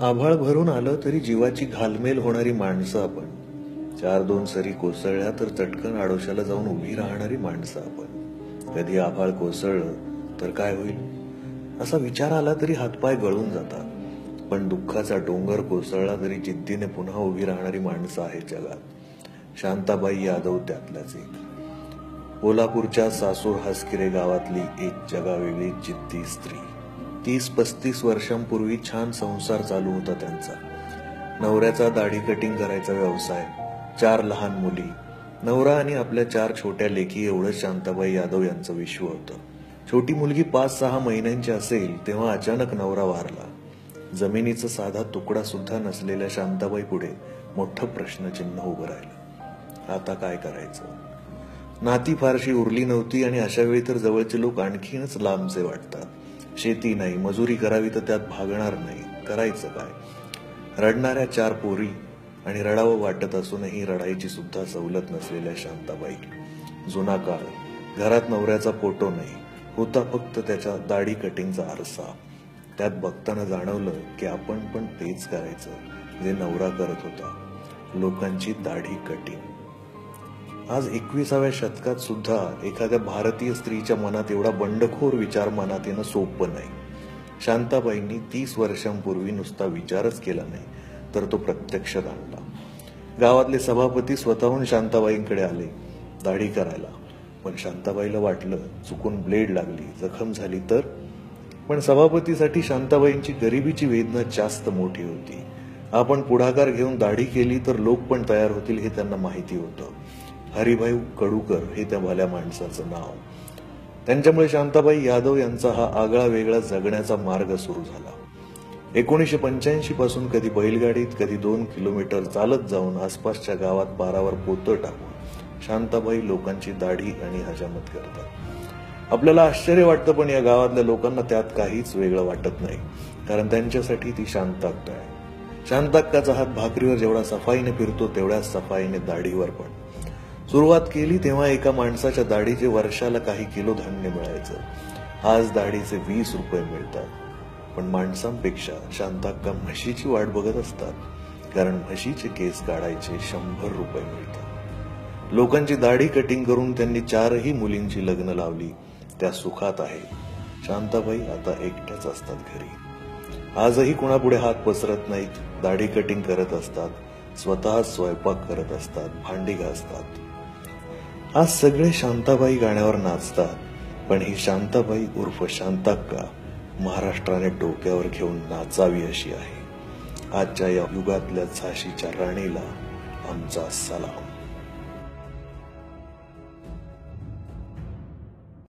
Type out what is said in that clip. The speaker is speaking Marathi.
आभाळ भरून आलं तरी जीवाची घालमेल होणारी माणसं आपण. चार दोन सरी कोसळल्या तर चटकन आडोशाला जाऊन उभी राहणारी माणसं आपण. कधी आभाळ कोसळलं तर काय होईल असा विचार आला तरी हातपाय गळून जातात. पण दुःखाचा डोंगर कोसळला तरी जिद्दीने पुन्हा उभी राहणारी माणसं आहेत जगात. शांताबाई यादव त्यातल्याच एक. कोल्हापूरच्या सासूर हासकिरे गावातली एक जगावेगळी जिद्दी स्त्री. 30-35 वर्षांपूर्वी छान संसार चालू होता त्यांचा. नवऱ्याचा दाढी कटिंग करायचा व्यवसाय, 4 लहान मुली, नवरा आणि आपल्या 4 छोट्या लेकी एवढंच शांताबाई यादव यांचं विश्व होतं. छोटी मुलगी 5-6 महिन्यांची असेल तेव्हा अचानक नवरा वारला. जमिनीचा साधा तुकडा सुद्धा नसलेल्या शांताबाई पुढे मोठं प्रश्नचिन्ह उभं राहिलं. आता काय करायचं? नाती फारशी उरली नव्हती आणि अशा वेळी तर जवळचे लोक आणखीनच लांबचे वाटतात. शेती नाही, मजुरी करावी तर त्यात भागणार नाही, करायचं काय? रडणाऱ्या 4 पोरी आणि रडावं वाटत असूनही रडायची सुद्धा सवलत नसलेल्या शांताबाई. जुना काळ, घरात नवऱ्याचा फोटो नाही, होता फक्त त्याच्या दाढी कटिंगचा आरसा. त्यात बघताना जाणवलं की आपण पण तेच करायचं जे नवरा करत होता, लोकांची दाढी कटिंग. आज 21व्या शतकात सुद्धा एखाद्या भारतीय स्त्रीच्या मनात एवढा बंडखोर विचार मनात येणं सोपं नाही. शांताबाईंनी 30 वर्षांपूर्वी नुसता विचारच केला नाही तर तो प्रत्यक्षात आणला. गावातले सभापती स्वतःहून शांताबाईंकडे आले दाढी करायला. पण शांताबाईला वाटलं चुकून ब्लेड लागली, जखम झाली तर. पण सभापतीसाठी शांताबाईंची गरिबीची वेदना जास्त मोठी होती. आपण पुढाकार घेऊन दाढी केली तर लोक पण तयार होतील हे त्यांना माहिती होतं. हरिभाऊ कडूकर हे त्या भल्या माणसाचं नाव. त्यांच्यामुळे शांताबाई यादव यांचा हा आगळा वेगळा जगण्याचा मार्ग सुरू झाला. 1985 पासून कधी बैलगाडीत, कधी 2 किलोमीटर चालत जाऊन आसपासच्या गावात पारावर पोतं टाकून शांताबाई लोकांची दाढी आणि हजामत करतात. आपल्याला आश्चर्य वाटतं पण या गावातल्या लोकांना त्यात काहीच वेगळं वाटत नाही, कारण त्यांच्यासाठी ती शांताक्का आहे. शांताक्काचा हात भाकरीवर जेवढा सफाईने फिरतो तेवढ्याच सफाईने दाढीवर पण. सुरुवात केली तेव्हा एका माणसाच्या दाढीचे वर्षाला काही किलो धान्य मिळायचं. आज दाढीचे 20 रुपये मिळतात. पण माणसांपेक्षा शांताक्का म्हशीची वाट बघत असतात, कारण म्हशीचे केस काढायचे 100 रुपये मिळतात. लोकांची दाढी कटिंग करून त्यांनी 4ही मुलींची लग्न लावली. त्या सुखात आहेत. शांताबाई आता एकट्याच असतात घरी. आजही कुणापुढे हात पसरत नाहीत, दाढी कटिंग करत असतात, स्वतः स्वयंपाक करत असतात, भांडी घासतात. आज सगळे शांताबाई गाण्यावर नाचतात, पण ही शांताबाई उर्फ शांताक्का महाराष्ट्राने डोक्यावर घेऊन नाचावी अशी आहे. आजच्या या युगातल्या झाशीच्या राणीला आमचा सलाम.